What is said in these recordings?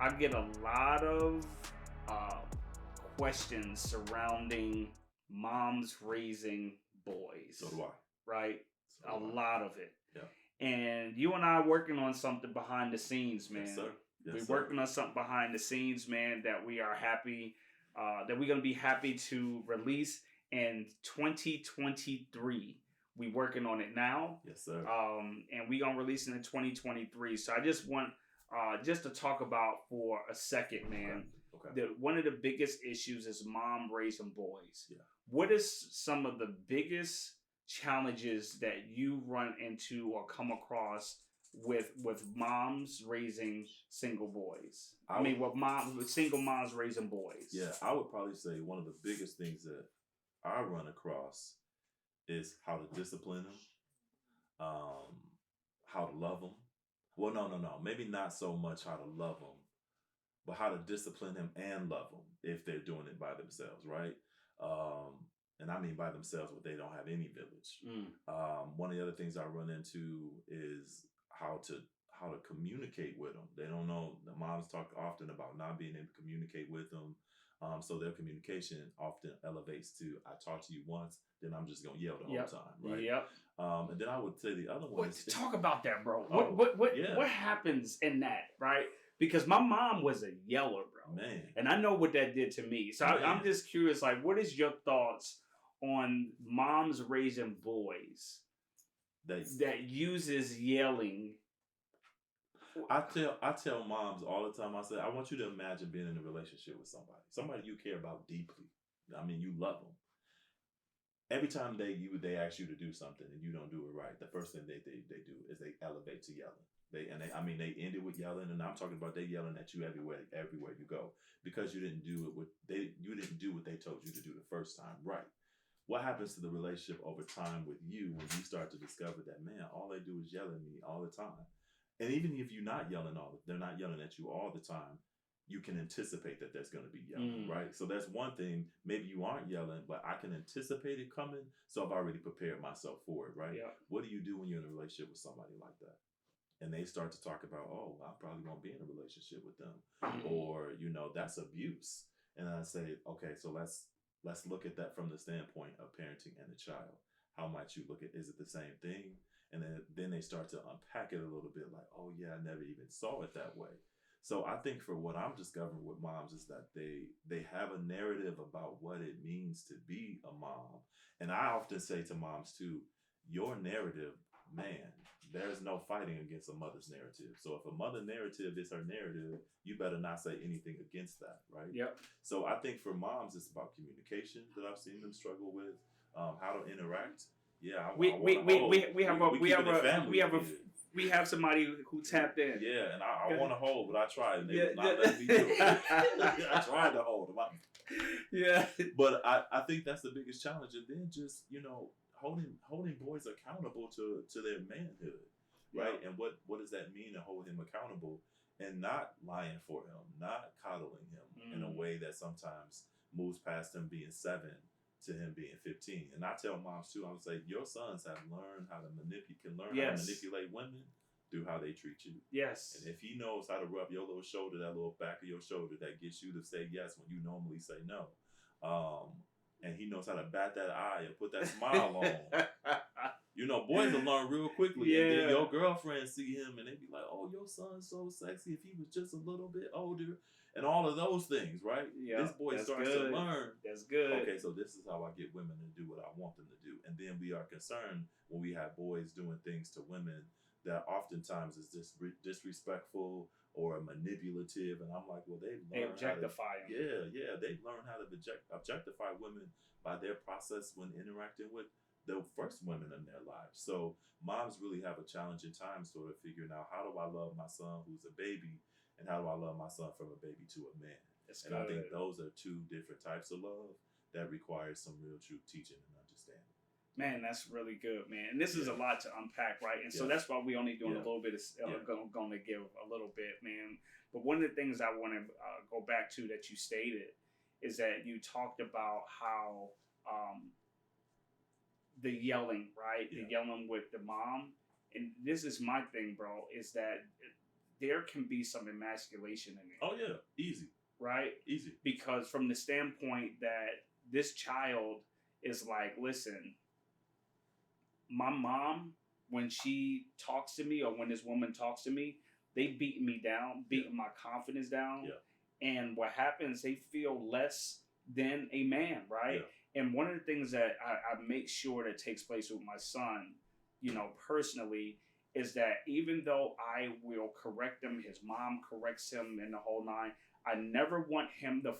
I get a lot of uh, questions surrounding moms raising boys. So do I. Right? So A do I. lot of it. Yeah. And you and I are working on something behind the scenes, man. Yes, sir. Yes, We're sir. working on something behind the scenes, man, that we are happy, that we're going to be happy to release in 2023. We working on it now. Yes, sir. And we going to release it in 2023. So I just want just to talk about for a second, man. Okay. One of the biggest issues is mom raising boys. Yeah. What is some of the biggest challenges that you run into or come across with moms raising single boys? With single moms raising boys. Yeah, I would probably say one of the biggest things that I run across is how to discipline them, how to love them. Well, no. Maybe not so much how to love them, but how to discipline them and love them if they're doing it by themselves, right? And I mean by themselves, but they don't have any village. One of the other things I run into is how to communicate with them. They don't know. The moms talk often about not being able to communicate with them. So their communication often elevates to, I talk to you once, then I'm just going to yell the whole time, right? Yep. And then I would say the other one is... Talk about that, bro. What happens in that, right? Because my mom was a yeller, bro. Man. And I know what that did to me. So I'm just curious, like, what is your thoughts on moms raising boys that uses yelling? I tell moms all the time, I say, I want you to imagine being in a relationship with somebody you care about deeply. I mean, you love them. Every time they ask you to do something and you don't do it right, the first thing they do is they elevate to yelling. They end it with yelling, and I'm talking about they yelling at you everywhere you go because you didn't do what they told you to do the first time right. What happens to the relationship over time with you when you start to discover that, man, all they do is yell at me all the time? And even if you're not yelling they're not yelling at you all the time, you can anticipate that there's going to be yelling, right? So that's one thing. Maybe you aren't yelling, but I can anticipate it coming, so I've already prepared myself for it, right? Yeah. What do you do when you're in a relationship with somebody like that? And they start to talk about, oh, I probably won't be in a relationship with them, or that's abuse. And I say, okay, so let's look at that from the standpoint of parenting and a child. How might you look at? Is it the same thing? And then they start to unpack it a little bit, like, oh yeah, I never even saw it that way. So I think for what I'm discovering with moms is that they have a narrative about what it means to be a mom. And I often say to moms too, your narrative, man, there's no fighting against a mother's narrative. So if a mother narrative is her narrative, you better not say anything against that, right? Yep. So I think for moms, it's about communication that I've seen them struggle with, how to interact. Yeah, we have somebody who tapped in. Yeah, and I want to hold, but I tried, and they would not let me do it. I tried to hold them. Yeah. But I think that's the biggest challenge. And then just, holding boys accountable to their manhood, right? Yeah. And what does that mean to hold him accountable and not lying for him, not coddling him in a way that sometimes moves past him being 7 to him being 15. And I tell moms too, I would say your sons have learned how to how to manipulate women through how they treat you. Yes. And if he knows how to rub your little shoulder, that little back of your shoulder that gets you to say yes when you normally say no. And he knows how to bat that eye and put that smile on. Boys will learn real quickly. Yeah. And then your girlfriend see him and they be like, oh, your son's so sexy. If he was just a little bit older. And all of those things, right? Yeah, this boy starts to learn. That's good. Okay, so this is how I get women to do what I want them to do. And then we are concerned when we have boys doing things to women that oftentimes is just disrespectful or manipulative. And I'm like, well, they objectify them. Yeah. They learn how to objectify women by their process when interacting with the first women in their lives. So moms really have a challenging time sort of figuring out, how do I love my son who's a baby? And how do I love my son from a baby to a man? And I think those are two different types of love that requires some real true teaching and understanding. Man, that's really good, man. And this is a lot to unpack, right? And so that's why we only doing a little bit of going to give a little bit, man. But one of the things I want to go back to that you stated is that you talked about how the yelling, right? The yelling with the mom. And this is my thing, bro, is that there can be some emasculation in it. Oh yeah, easy. Right? Easy. Because from the standpoint that this child is like, listen, my mom, when she talks to me or when this woman talks to me, they beat me down, beating my confidence down. Yeah. And what happens, they feel less than a man, right? Yeah. And one of the things that I make sure that takes place with my son, you know, personally, is that even though I will correct him, his mom corrects him and the whole nine, I never want him to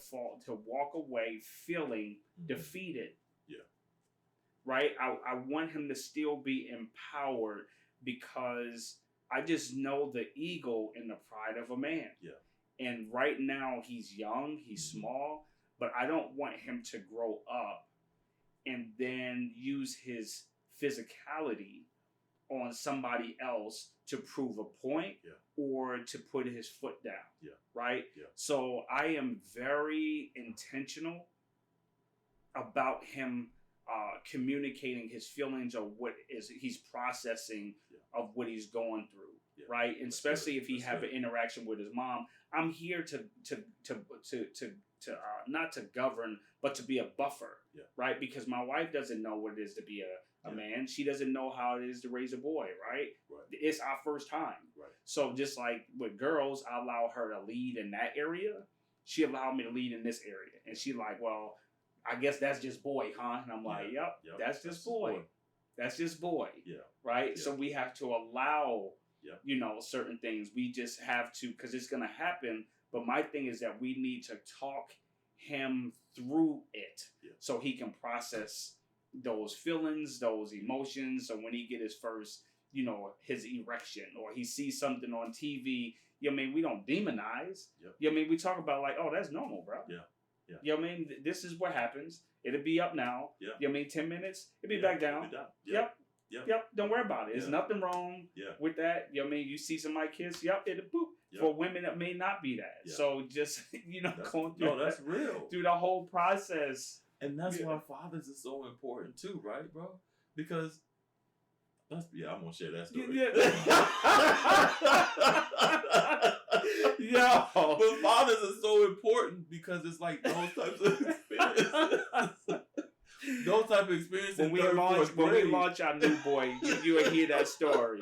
walk away feeling defeated. Yeah. Right? I want him to still be empowered because I just know the ego and the pride of a man. Yeah. And right now he's young, he's small, but I don't want him to grow up and then use his physicality on somebody else to prove a point or to put his foot down. Yeah. Right? Yeah. So I am very intentional about him communicating his feelings or what is he's processing of what he's going through, right? And especially if he have an interaction with his mom, I'm here to not to govern, but to be a buffer, right? Because my wife doesn't know what it is to be a man. She doesn't know how it is to raise a boy, right? It's our first time. Right. So just like with girls, I allow her to lead in that area. She allowed me to lead in this area. And she like, well, I guess that's just boy, huh? And I'm like, yep, that's just boy. That's just boy. Yeah. Right? Yeah. So we have to allow, you know, certain things. We just have to, because it's going to happen. But my thing is that we need to talk him through it so he can process those feelings, those emotions. So when he get his first, you know, his erection or he sees something on TV, you know what I mean? We don't demonize. You know what I mean? We talk about like, oh, that's normal, bro. Yeah. You know what I mean? This is what happens. It'll be up now. Yeah. You know what I mean? 10 minutes. It'll be back down. Yep. Yep. Don't worry about it. There's nothing wrong with that. You know what I mean? You see somebody kiss. Yep. It'll boop. For women, it may not be that. So just, you know, going through that's real. Through the whole process. And that's why fathers is so important too, right, bro? Because I'm gonna share that story. Yeah. But fathers are so important because it's like those types of experiences. Those type of experiences. When we launch our new boy, you will hear that story.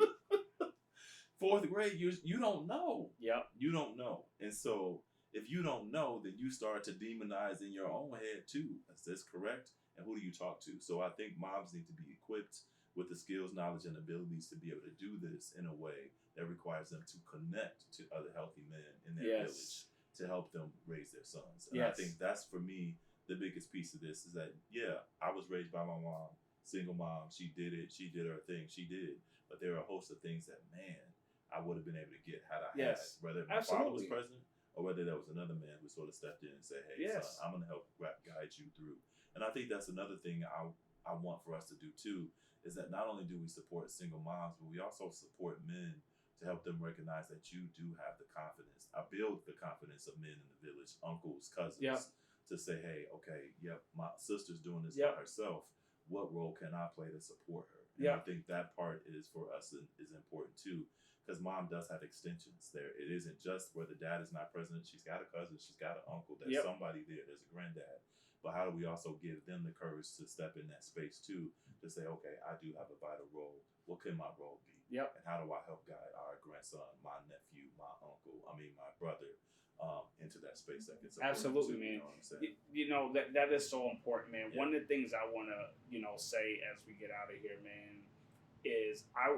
4th grade, you don't know. Yep. You don't know. And so if you don't know, then you start to demonize in your own head too. Is this correct? And who do you talk to? So I think moms need to be equipped with the skills, knowledge, and abilities to be able to do this in a way that requires them to connect to other healthy men in their village to help them raise their sons. And I think that's, for me, the biggest piece of this is that, I was raised by my mom, single mom. She did it. She did her thing. She did. But there are a host of things that, man, I would have been able to get had I had, whether my father was present or whether there was another man who sort of stepped in and said, hey, son, I'm going to help guide you through. And I think that's another thing I want for us to do too, is that not only do we support single moms, but we also support men to help them recognize that you do have the confidence. I build the confidence of men in the village, uncles, cousins, to say, hey, okay, my sister's doing this by herself. What role can I play to support her? And I think that part is for us is important too. Because mom does have extensions there. It isn't just where the dad is not present. She's got a cousin. She's got an uncle. There's somebody there. There's a granddad. But how do we also give them the courage to step in that space too, to say, okay, I do have a vital role. What can my role be? And how do I help guide our grandson, my nephew, my uncle, my brother, into that space that can support Absolutely, too, man. You know what I'm saying? You know, that is so important, man. One of the things I want to, you know, say as we get out of here, man, is I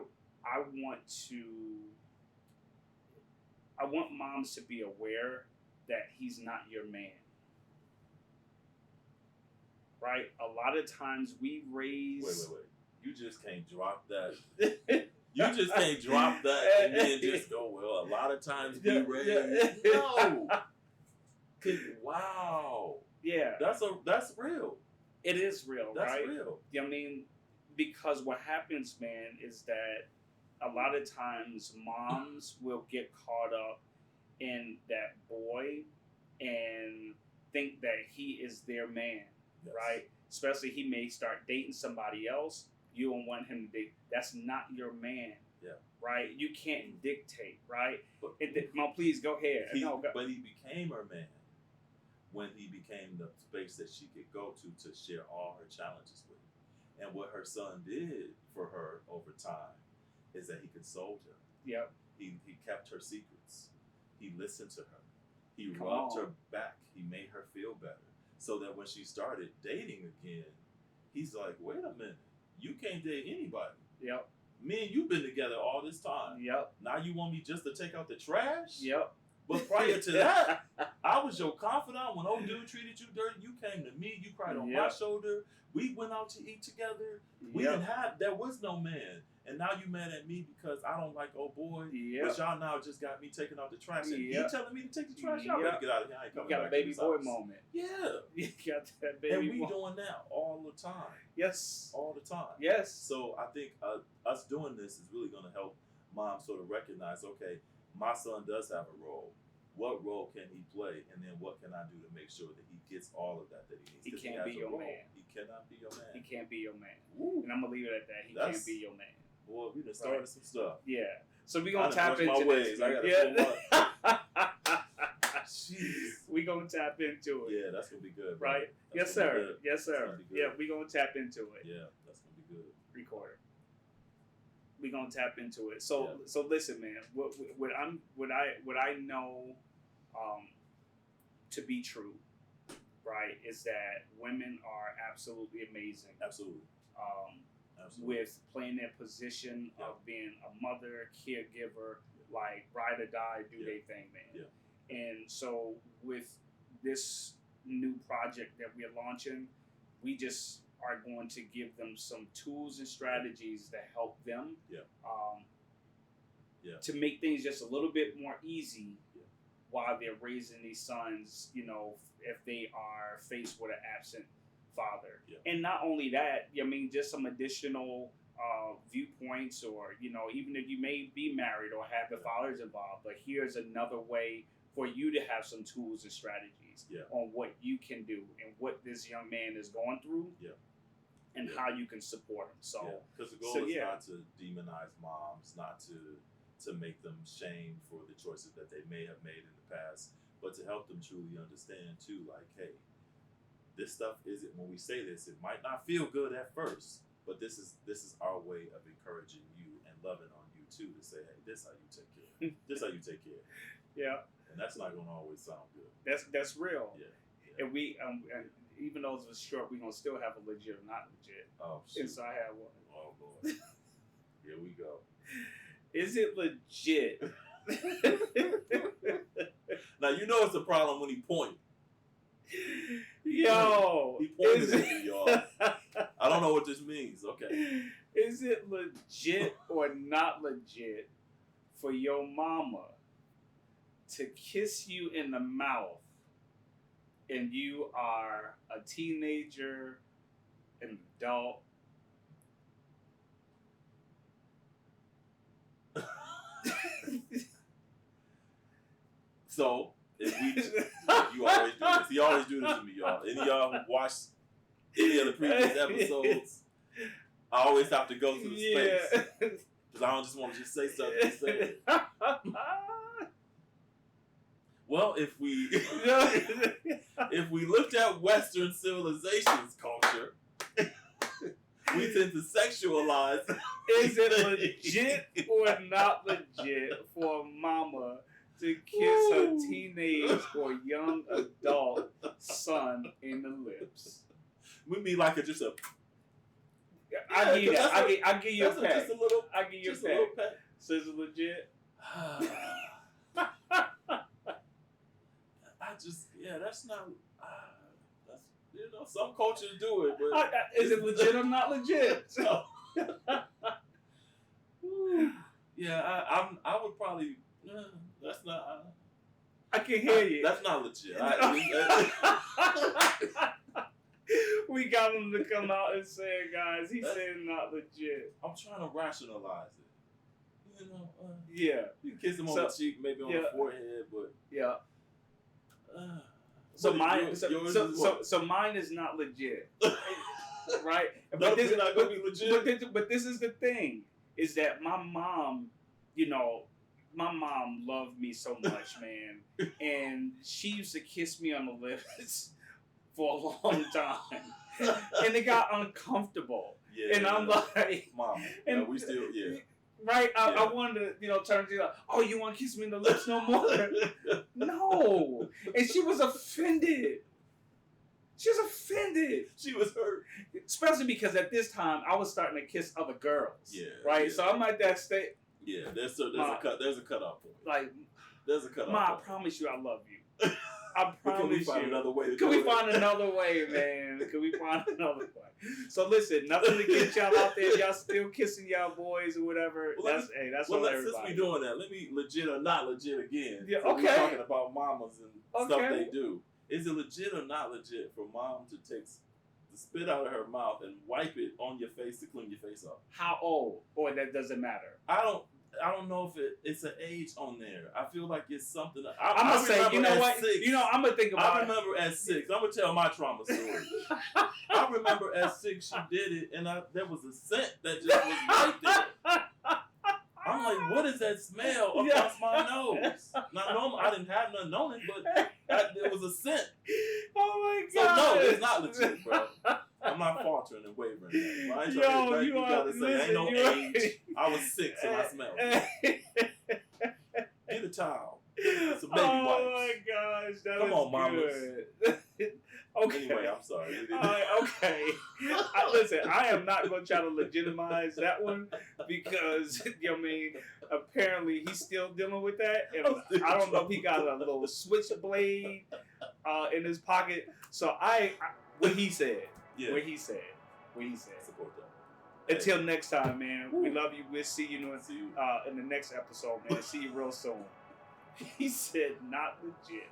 want moms to be aware that he's not your man. Right? A lot of times we raise... Wait. You just can't drop that. You just can't drop that and then just go, well, a lot of times we raise... No! Wow. Yeah. That's real. It is real, That's right? real. I mean, because what happens, man, is that a lot of times moms will get caught up in that boy and think that he is their man, right? Especially he may start dating somebody else. You don't want him to date. That's not your man. Yeah. Right? You can't dictate, right? Please go ahead. But he became her man when he became the space that she could go to share all her challenges with. And what her son did for her over time is that he consoled her. Yep. He kept her secrets. He listened to her. He rubbed her back. He made her feel better. So that when she started dating again, he's like, wait a minute. You can't date anybody. Yep. Me and you've been together all this time. Yep. Now you want me just to take out the trash? Yep. But prior to that, I was your confidant. When old dude treated you dirty, you came to me. You cried on my shoulder. We went out to eat together. We didn't have, there was no man. And now you mad at me because I don't like old boy. But y'all now just got me taking out the trash. And you telling me to take the trash? Y'all better get out of here. I ain't coming back. You got a baby boy moment. Yeah. You got that baby And we doing that all the time. Yes. All the time. Yes. So I think us doing this is really going to help moms sort of recognize, okay, my son does have a role. What role can he play? And then what can I do to make sure that he gets all of that he needs? He can't be your man. He cannot be your man. He can't be your man. Woo. And I'm going to leave it at that. He can't be your man. Boy, we done started some stuff. Yeah. So we're going to tap into my ways. I gotta Jeez. We're going to tap into it. Yeah, that's going to be good. Right? Yes, sir. Yes, sir. Yeah, we're going to tap into it. Yeah, that's going to be good. Recorder. We're going to tap into it. So listen, man. What I know to be true, right, is that women are absolutely amazing. Absolutely. With playing their position of being a mother, caregiver, like ride or die, do their thing, man. Yeah. And so with this new project that we're launching, we just are going to give them some tools and strategies to help them to make things just a little bit more easy while they're raising these sons, you know, if they are faced with an absent father. And not only that, I mean, just some additional viewpoints, or, you know, even if you may be married or have the fathers involved, but here's another way for you to have some tools and strategies on what you can do and what this young man is going through and how you can support him. So, because the goal is not to demonize moms, not to make them shame for the choices that they may have made in the past, but to help them truly understand too, like, hey, this stuff isn't, when we say this, it might not feel good at first, but this is our way of encouraging you and loving on you too, to say, hey, this how you take care. This how you take care. Yeah. And that's not gonna always sound good. That's real. Yeah. And we and even though it's short, we're gonna still have a legit or not legit. Oh shit. And so I have one. Oh boy. Here we go. Is it legit? Now you know it's a problem when he points. Yo, he pointed at me, y'all. I don't know what this means. Okay. Is it legit or not legit for your mama to kiss you in the mouth and you are a teenager, an adult? So, if you always do this. He always do this to me, y'all. Any of y'all who watched any of the previous episodes, I always have to go through the space. Because I don't just want to just say something and say it. Well, if we looked at Western civilization's culture, we tend to sexualize. Is it legit or not legit for a mama to kiss her teenage or young adult son in the lips? We mean like just a. I give you that. I give you a pet. Just a little. I give you a pet. So is it legit? That's not. That's, you know, some cultures do it, but is it legit or not legit? So, yeah, I would probably. That's not. I can hear you. That's not legit. We got him to come out and say it, guys. He said not legit. I'm trying to rationalize it. You know. Yeah. You kiss him on the cheek, maybe on the forehead, but yeah. So mine, so mine is not legit, right? But this is not gonna be legit. But this is the thing. is that my mom, my mom loved me so much, man, and she used to kiss me on the lips for a long time, and it got uncomfortable. Yeah, and I'm like, Mama, and we still, right? I wanted to, turn to you like, oh, you want to kiss me on the lips no more? No, and she was offended. She was offended. She was hurt. Especially because at this time, I was starting to kiss other girls. Yeah. Right? Yeah. So I'm at that state. Yeah, there's a cutoff point. Like, there's a cutoff point. I promise you I love you. I promise can we you. find another way to Can we find another way, man? Can we find another way? So listen, nothing to get y'all out there. Y'all still kissing y'all boys or whatever. Well, that's well, all everybody. Since we doing that, let me legit or not legit again. Yeah, so okay. We're talking about mamas and stuff they do. Is it legit or not legit for mom to spit out of her mouth and wipe it on your face to clean your face off? How old? Or that doesn't matter? I don't know if it's an age on there. I feel like it's something. I'm gonna say, you know what? 6, I'm gonna think about it. I remember at 6. I'm gonna tell my trauma story. I remember at 6 she did it, and there was a scent that just was right there. I'm like, what is that smell across my nose? Not normal. I didn't have nothing on it, but there was a scent. Oh my god! So no, it's not legit, bro. I'm not faltering and wavering. I ain't trying to you gotta say, ain't no age. I was 6 and I smelled it. Get a towel. Some baby wipes. Oh my gosh, that Come is on, good. mamas. Okay. Anyway, I'm sorry. Okay. Listen, I am not going to try to legitimize that one because, apparently he's still dealing with that. And I don't know if he got a little switchblade in his pocket. So what he said. Yeah. What he said. Support that. Until next time, man. We love you. We'll see you in the next episode, man. See you real soon. He said, not legit.